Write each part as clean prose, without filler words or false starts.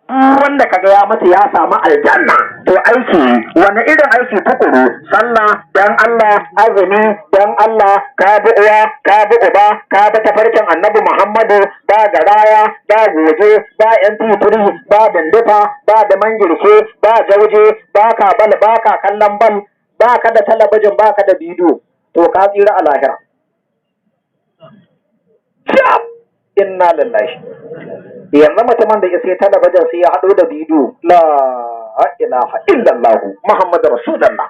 wanda kaga ya mutu ya samu aljanna to aiki wani irin aiki tukuru sallah dan Allah azumi dan Allah ka bi uwa ka bi uba ka bi tafarkin annabi Muhammadu ba garaya ba goje ba MP3 ba dindufa ba da mangirshe ba jauje ba ka bal ba ka kallon bal ba ka da talabijin ba ka da bidiyo to ka tsira a lahira. Inna lillahi. Yanzu mutumin da ya sai talabijin sai ya haɗo da bidiyo la ilaha illallah Muhammadu Rasulullah.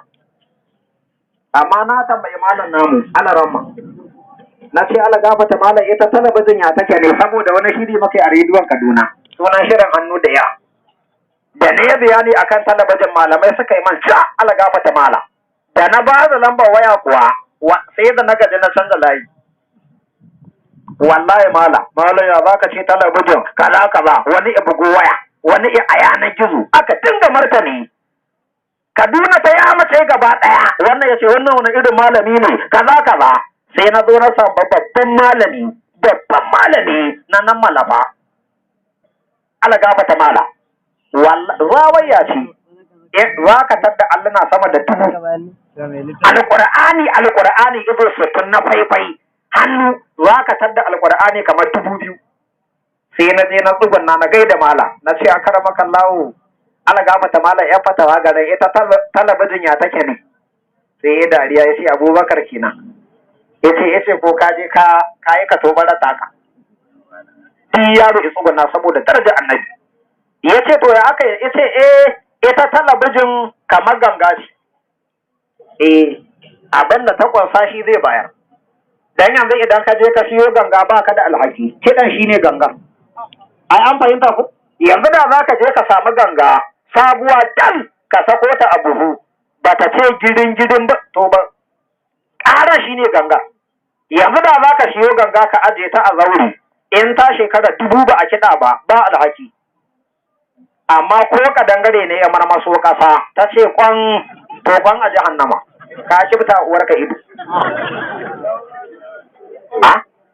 Amma na tambayi malam namu alaramma na ce ala gafata malam ita talabijin ya take ne saboda wani shiri muke a rediyon Kaduna sunan shirin hannu da ya da ne bayani akan talabijin malamai suka yi man sha ala gafata malam da na ba da lambar waya kuwa sai da na gaji na canza layi. Wallahi malam ya zaka ce talabijin kaza kaza wani ya bugo waya wani ya a yanar gizo aka dinga martani Kaduna ta ya mace gaba daya wannan ya ce wannan wani irin malami ne kaza kaza sai na zo na samu babban malami na nan malafa ala gafata mala rawaya ce za ka tadda Allah na sama da dubu alqur'ani ido sutun na faifai hannu za ka tadda alqur'ani kamar 2000 sai na je na tsugunna na gaida mala na ce a karama kallawo ala gafata mala ya fatawa garin ita talabijin ya take ne sai ya dariya ya ce Abubakar kenan yace ko ka je ka yi ka tobara taka ti yaro ya tsugunna saboda darajar annabi yace to ya aka yace ita talabijin kamar ganga ce abin da ta kwansa shi zai bayar dan yanzu idan ka je ka siyo ganga baka da alhaki kidan shine ganga ai an fahimta ku yanzu da zaka je ka samu ganga sabuwa dan ka sako ta a buhu bata ce girin ba to ba ƙara shine ganga yanzu da zaka siyo ganga ka aje ta a zauri in ta shekara 1000 ba a kiɗa ba alhaki amma ko ka dangare ne ya marmaso ƙasa ta ce kwan a jahannama ka kibta uwarka ido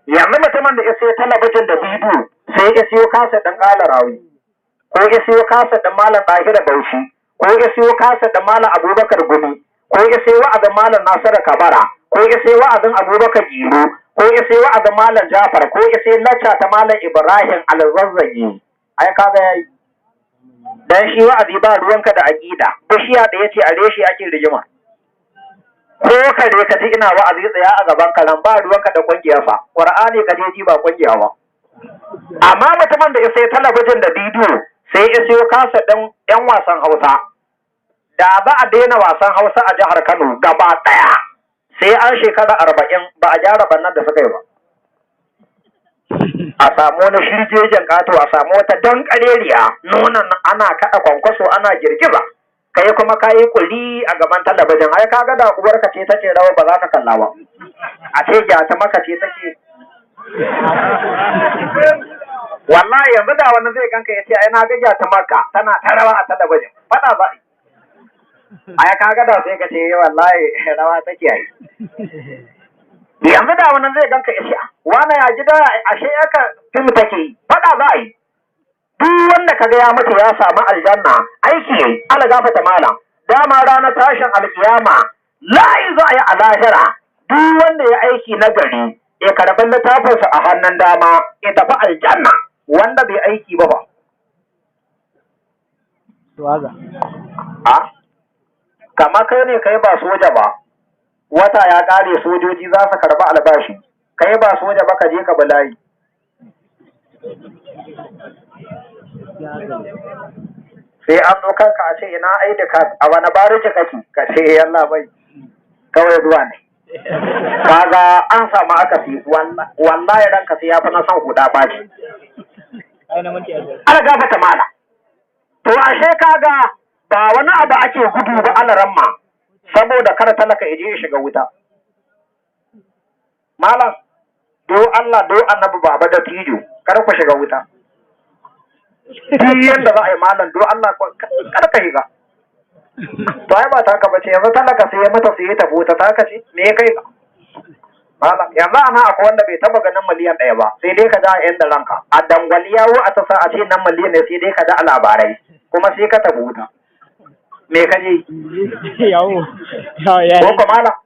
yanzu mutumin da ya siyo talabijin da bidiyo sai ya siyo kasa ɗan ƙala rawi ko ya siyo kasa ɗan malam ɗahira bauchi ko ya siyo kasa ɗan malam abubakar gumi ko ya siyo wa'azin malam nasiru kabara ko ya siyo wa'azin abubakar giro ko ya siyo wa'azin malam jafar ko ya siyo lacca ta malam ibrahim alzazzagi ai kaga yayi dan shi wa'azi ba ruwanka da aqida bishiya da yace a reshe ake rigima ko kare ka ji ina wa'azi tsaya a gaban kalan ba ruwanka da kungiya fa qur'ani ka je ji ba kungiya ba amma mutumin da ya sai talabijin da bidiyo sai ya siyo kasa ɗin yan wasan Hausa da za a daina wasan Hausa a jihar Kano gaba ɗaya sai an shekara 40 ba a gyara bannan da suka yi ba a samu wani shirjejen ƙato a samu wata don ƙareriya nonon ana kaɗa kwankwaso ana girgiza kai kuma ka yi kuli a gaban talabijin ai ka ga da uwarka ce take rawa ba za ka kalla ba a ce gyata maka ce take wallahi yanzu da wani zai ganka ya ce ai na ga gyata maka tana ta rawa a talabijin faɗa ba ai ka ga da sai ka ce wallahi rawa take yi yanzu da wani zai ganka ya ce wani ya gida ashe yaka fim take yi faɗa za a yi duk wanda kaga ya mutu ya samu aljanna aiki yayi ala gafata malam dama ranar tashin alkiyama layi za a yi a lahira duk wanda ya aiki na gari ya karɓi littafinsa a hannun dama ya tafi aljanna wanda bai aiki ba kama kai ne kai ba soja ba wata ya ƙare sojoji za su karɓi albashi kai ba soja ba ka je ka bulayi sai an zo kanka a ce ina aida ka a wani bariki kake ka ce yalla bai kawai zuwa ne kaga an samu akasi wallahi ranka sai ya fi na san huda baci ala gafata mala to ashe kaga ba wani abu ake gudu ba alaramma saboda kar talaka yaje ya shiga wuta malam do Allah do annabi baba da tijo kar ku shiga wuta duk yanda za a yi malam do Allah kar ka shiga to ai ba ta ka bace yanzu talaka sai ya mata sai ya tafi wuta ta ka ce me ya kai ka malam yanzu ana akwai wanda bai taba ganin miliyan ɗaya ba sai dai ka da yan da ranka a dangwaliya a ta sa a ce nan miliyan ne sai dai ka da a labarai kuma sai ka tafi wuta me ka je yawo ko ko malam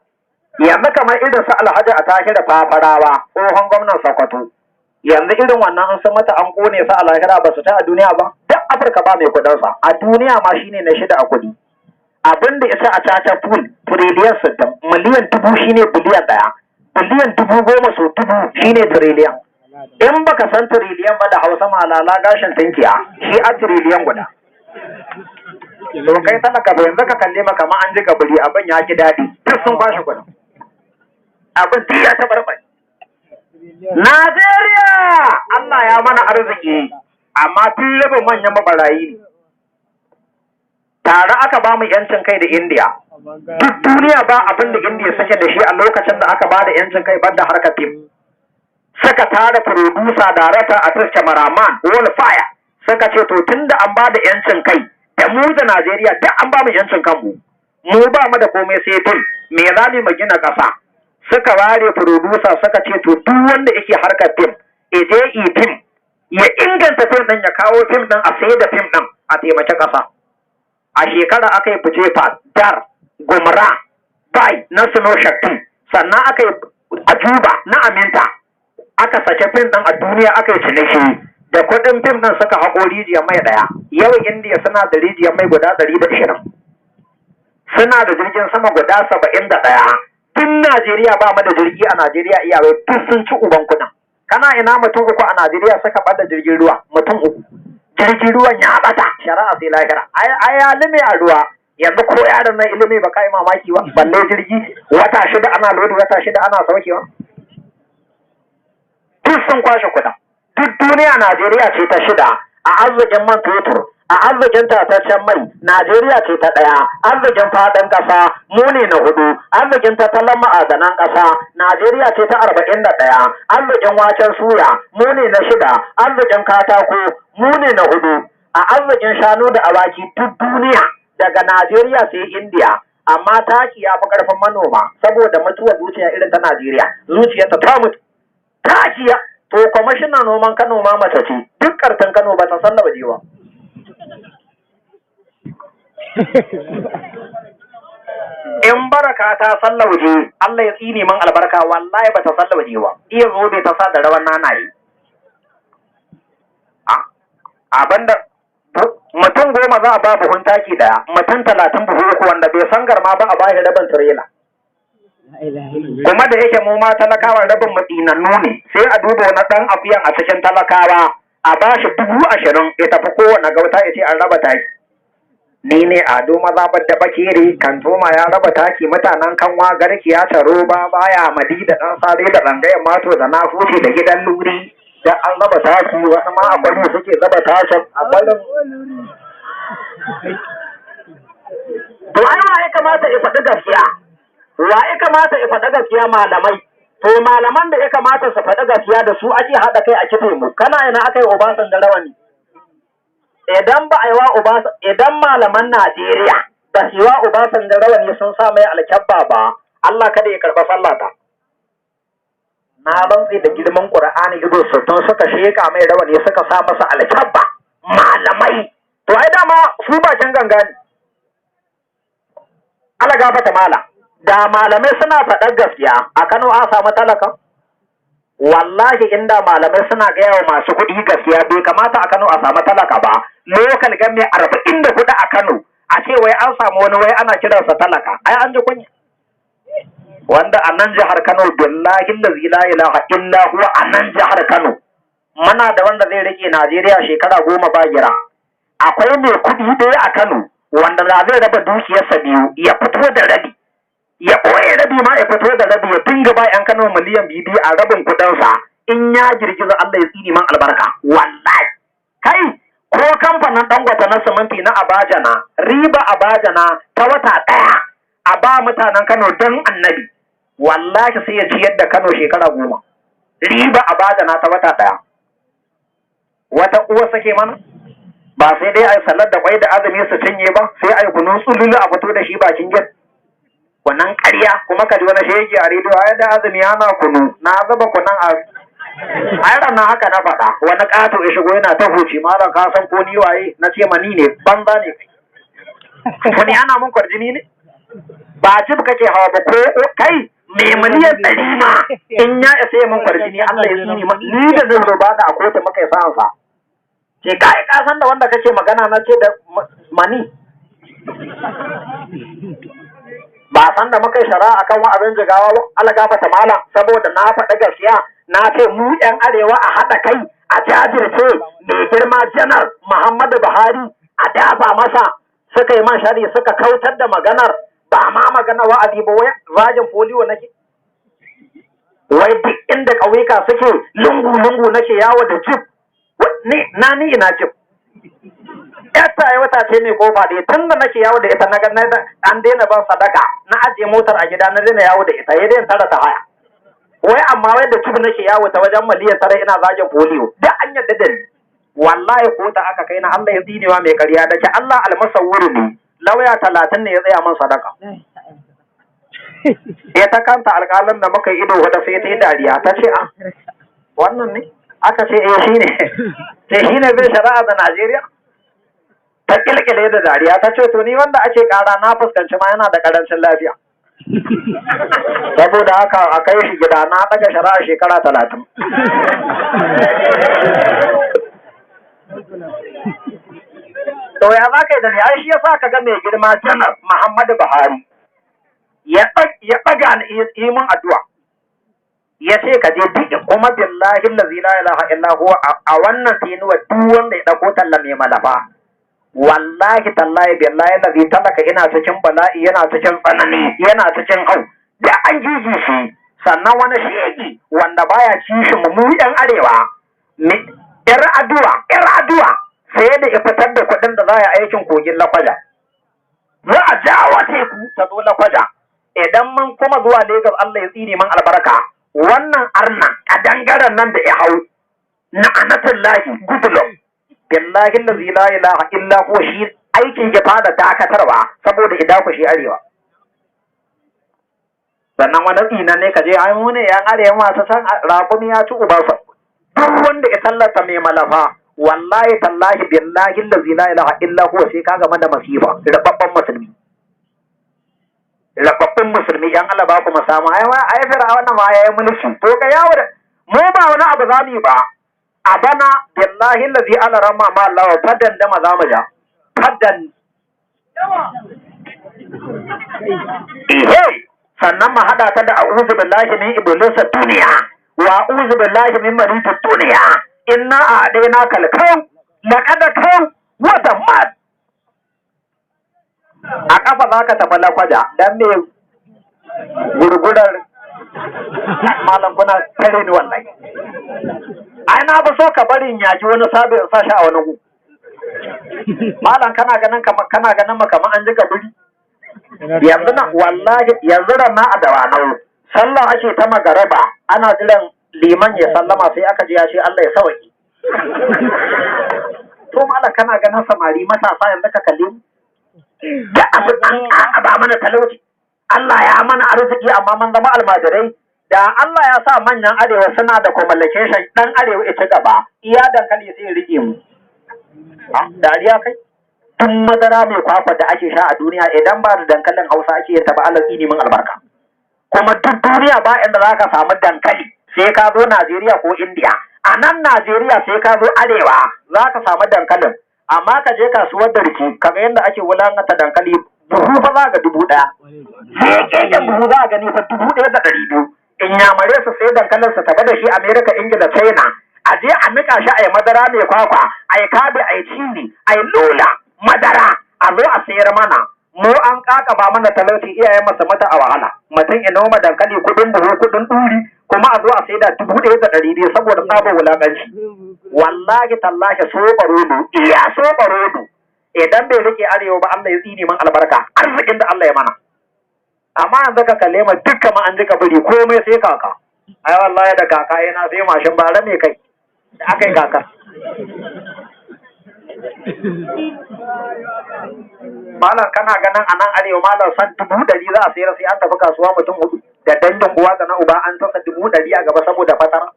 yanzu kamar irin su alhaji a tashi da fafarawa tsohon gwamnan sokoto yanzu irin wannan an san mata an kone su a lahira ba su ta a duniya ba duk afirka ba mai kudinsa a duniya ma shine na shida a kudi abin da isa a caca pool tiriliyan 60 miliyan 1000 shine biliyan 1 biliyan 10,000 so 1000 shine tiriliyan in baka san tiriliyan ba da hausa malala gashin tinkiya shi a tiriliyan guda to kai talaka ba yanzu ka kalle maka ma an ji kaburi abin ya ki daɗi duk sun kwashe kudin abin duk ya taɓarɓare Najeriya Allah ya mana arziki amma tun rabin manyan mabarayi ne tare aka ba mu yancin kai da Indiya duk duniya ba abin da Indiya suke da shi a lokacin da aka ba da yancin kai banda harkar fim suka tara producer director artist cameraman wallfire suka ce to tunda an ba da yancin kai da mu da Najeriya duk an ba mu yancin kanmu mu ba mu da komai sai fim me za mu gina ƙasa suka ware producer suka ce to duk wanda yake harkar fim ije fim ya inganta fim din ya kawo fim din a sai da fim din a taimaki ƙasa a shekara aka yi fice dar gumra bai na suno shakti sannan aka yi ajuba na aminta aka sake fim din a duniya aka yi ciniki da kuɗin fim din suka haƙo rijiyar mai ɗaya yau indiya suna da rijiyar mai guda 120 suna da jirgin sama guda 71 tun Najeriya ba mu da jirgi a Najeriya iyawai duk sun ci uban kuɗin kana ina mutum uku a Najeriya suka bada jirgin ruwa mutum uku jirgin ruwan ya bata shari'a sai lahira ai ya lime a ruwa yanzu ko yaron nan ilimi ba kai mamaki ba balle jirgi wata shida ana lodi wata shida ana saukewa duk sun kwashe kuɗin duk duniya Najeriya ce ta shida a arzikin man fetur a arzikin tataccen mai Najeriya ce ta ɗaya arzikin faɗin ƙasa mu ne na 4 arzikin tattalin ma'adanan ƙasa Najeriya ce ta 41 arzikin waken suya mu ne na 6 arzikin katako mu ne na 4 a arzikin shanu da awaki duk duniya daga Najeriya sai Indiya amma taki ya fi ƙarfin manoma saboda mutuwar zuciya irin ta Najeriya zuciyarta ta mutu takiya to kwamishinan noman Kano ma mace ce duk ƙarfin Kano ba ta sallaba jiwa in baraka ta sallauje Allah ya tsine man albarka wallahi ba ta sallauje ba iya zo bai ta sa da rawan nanaye abinda mutum 10 za a ba buhun taki daya mutum 30 buhu uku wanda bai san garma ba a ba shi rabin tirela kuma da yake mu ma talakawa rabin matsinannu ne sai a duba wani dan afiyan a cikin talakawa a ba shi 20,000 ya tafi kowane gauta ya ce an raba taki ni ne ado mazabar da bakere kan toma ya raba taki mutanen kanwa garki ya taro ba baya madi da dan sare da rangayen mato da na fushi da gidan luri da an raba taki wasu ma akwai suke raba tashin a balin to ai wa ya kamata ya faɗi gaskiya wa ya kamata ya faɗi gaskiya malamai to malaman da ya kamata su faɗi gaskiya da su ake haɗa kai a kife mu kana ina aka yi Obasan da rawani idan ba a yi wa Obasan idan malaman Najeriya ba su yi wa Obasan da rawani sun sa mai alkyabba ba Allah kada ya karɓa sallata na rantsi da girman Qur'ani ido sultan suka sheka mai rawani suka sa masa alkyabba malamai to ai dama su bakin ganga ne Allah gafata malam da malamai suna faɗar gaskiya a Kano an samu talaka wallahi inda malamai suna gaya wa masu kuɗi gaskiya bai kamata a Kano a samu talaka ba lokal game 44 a Kano a ce wai an samu wani wai ana kiransa talaka ai an ji kunya wanda a nan jihar Kano billahi allazi la ilaha illa huwa a nan jihar Kano muna da wanda zai rike Najeriya shekara 10 ba gira akwai mai kuɗi ɗaya a Kano wanda da zai raba dukiyarsa biyu ya fito da rabi ya ɓoye rabi ma ya fito da rabi ya dinga ba 'yan Kano miliyan 2 a rabin kuɗinsa in ya girgiza Allah ya tsini man albarka wallahi kai ko kamfanin Dangote na siminti na Abajana riba Abajana ta wata ɗaya a ba mutanen Kano don annabi wallahi sai ya ciyar da Kano shekara 10 riba Abajana ta wata ɗaya wata uwa sake mana ba sai dai ai sallar da kwai da azumi su cinye ba sai ai kunun tsululu a fito da shi bakin gate kunan ƙarya kuma ka ji wani shege a rediyo ai da azumi ana kunu na zuba kunan a ai ranar haka na faɗa wani ƙato ya shigo yana ta huci malam ka san ko ni waye na ce mani ne banza ne kuni ana mun kwarjini ne ba jib kake hawa ba ko kai me miliyan 100 ma in ya isa mun kwarjini Allah ya tsini ni da zan zo ba da a kotu muka yi sa'ansa ce kai ka san da wanda kake magana na ce da mani ba san da muka yi shari'a akan wa'azin jigawa Allah gafarta malam saboda na faɗa gaskiya na ce mu yan arewa a haɗa kai a jajirce mai girma janar Muhammadu Buhari a dafa masa suka yi man shari suka kautar da maganar ba ma magana wa'azi ba wai rajin foliyo nake wai duk inda ƙauyuka suke lungu-lungu nake yawo da jib ni ina jib yata ya wata ce mai kofa da tun da nake yawo da ita na ganin an daina ban sadaka na ajiye motar a gida na daina yawo da ita ya daina tara ta haya wai amma wai da jib nake yawo ta wajen miliyan tara ina zagin foliyo duk an yadda da ni wallahi ko da aka kai na Allah ya tsinewa mai ƙarya da ke Allah almasawwir ne lauya 30 ne ya tsaya man sadaka ta kanta alƙalin da muka yi ido wata sai ta yi dariya ta ce a wannan ne aka ce shine zai shari'a da Najeriya ta kilkile da dariya ta ce to ni wanda ake ƙara na fuskanci ma yana da ƙarancin lafiya saboda haka a kai shi gida na daga shari'a shekara 30 to ya za ka yi da ni ai shi ya sa ka ga mai girma janar Muhammadu Buhari ya ɗaga yi min addu'a ya ce ka je duk kuma billahi allazi la ilaha illa huwa a wannan tinuwa duk wanda ya dauko talla mai malafa wallahi tallahi billahi allazi talaka ina cikin bala'i yana cikin tsanani yana cikin hau da an jiji shi sannan wani shege wanda baya kishin mu yan arewa ir addu'a sai da ya fitar da kuɗin da za a yi aikin kogin Lakwaja za a jawo teku ta zo Lakwaja idan mun kuma zuwa Lagos Allah ya tsine man albarka wannan arna kadangaren nan da ya hau na anatullahi gudulon billahi allazi la ilaha illa huwa shi aikin ya fara dakatarwa saboda idan ku shi arewa sannan wani tsina ne ka je ai mu ne yan arewa masu san raƙumi ya ci uba sa duk wanda ya tallata mai malafa wallahi tallahi billahi allazi la ilaha illa huwa sai ka gama da masifa rababbin musulmi yan Allah ba ku masamu ai fir'auna ma yayi mulki to ka yawo da mu ba wani abu za mu yi ba a bana billahi allazi ala rama ma Allah fadan da maza mu ja fadan sannan mu hada ta da a'udhu billahi min iblis duniya wa a'udhu billahi min marid duniya inna a'dayna kalkau laqad kau wa dammat a kafa za ka tafi Lakwaja dan me gurgurar malam kuna tare ni wallahi ai na ba so ka barin yaji wani sabon sashi a wani gu malam kana ganin maka an jika buri yanzu na wallahi yanzu ran na adawa nan sallah ake ta magaraba ana jiran liman ya sallama sai aka ji ya ce Allah ya sauki to malam kana ganin samari matasa yanzu ka kalle da abin an ba mana talauci Allah ya mana arziki amma mun zama almajirai da Allah ya sa manyan arewa suna da communication dan arewa ita gaba iya dankali sai ya rike mu dariya kai tun madara mai kwakwa da ake sha a duniya idan ba da dankalin Hausa ake yin ta ba Allah tsini min albarka kuma duk duniya ba inda za ka samu dankali sai ka zo Najeriya ko India a nan Najeriya sai ka zo arewa za ka samu dankalin amma ka je kasuwar da riki kaga yadda ake wulangata dankali buhu fa za ga 1,000 sai keken buhu za ga ni fa 1,200 in yamare su sai dankalin su tafi da shi America Ingila China a je a mika shi a yi madara mai kwakwa a yi kabi a yi cini a yi lula madara a zo a sayar mana mu an ba mana talauci iyayen masa mata a wahala mutum ya noma dankali kudin buhu kudin duri kuma a zo a saida 1,200 saboda sabon wulakanci wallahi tallahi so barodo idan bai rike arewa ba Allah ya tsine man albarka arzikin da Allah ya mana amma yanzu ka kalle ma dukkan ma an jika buri komai sai kaka ai wallahi da kaka yana sai mashin bara me kai da akai kaka Malam kana ganin a nan arewa malam san 100 za a sayar sai an tafi kasuwa mutum 4 da dangin uwa da na uba an sasa 100 a gaba saboda fatara.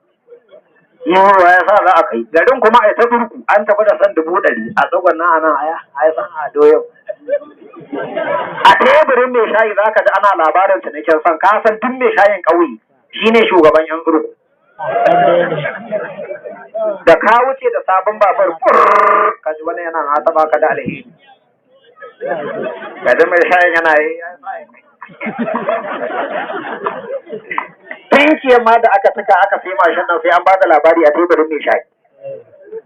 Yawa ya sa za a kai garin kuma a ta turku an tafi da san 100 a tsogon nan a nan a san a doyau. A teburin mai shayi za ka ji ana labarin cinikin son ka san duk mai shayin ƙauye shine shugaban yan turku. Da ka wuce da sabon babar ka ji wani yana na taba ka da alheri. Kaji mai shayin yana yi tinkiyar ma da aka tuka aka sai mashin nan sai an bada labari a teburin mai shayi.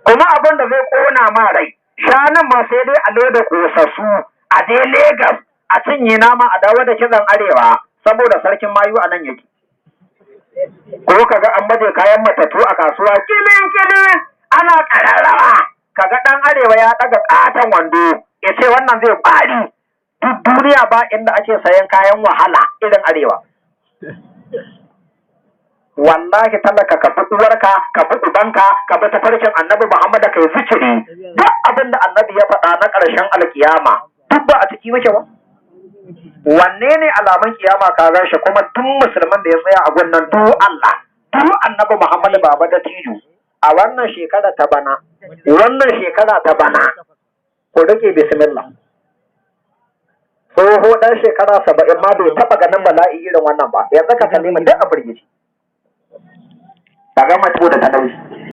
Kuma abin da zai kona ma rai shanun ma sai dai a loda kosassu a je Legas a cinye nama a dawo da kizan arewa saboda sarkin mayu a nan yake. Ko kaga an baje kayan matattu a kasuwa kilin ana kararrawa kaga dan arewa ya daga katon wando ya ce wannan zai bari duk duniya ba inda ake sayan kayan wahala irin arewa. Wallahi talaka ka bi uwarka ka bi ubanka ka bi tafarkin annabi Muhammad kai zikiri duk abin da annabi ya faɗa na ƙarshen alkiyama duk ba a ciki muke ba. Wanne ne alamun kiyama ka gan shi kuma duk musulman da ya tsaya a gunnan duk Allah duk annabi Muhammad baba da tijo a wannan shekara ta bana ku rike bismillah. Tsoho dan shekara 70 ma bai taba ganin bala'i irin wannan ba yanzu ka kalli mu duk a firgici. Kaga mace da talauci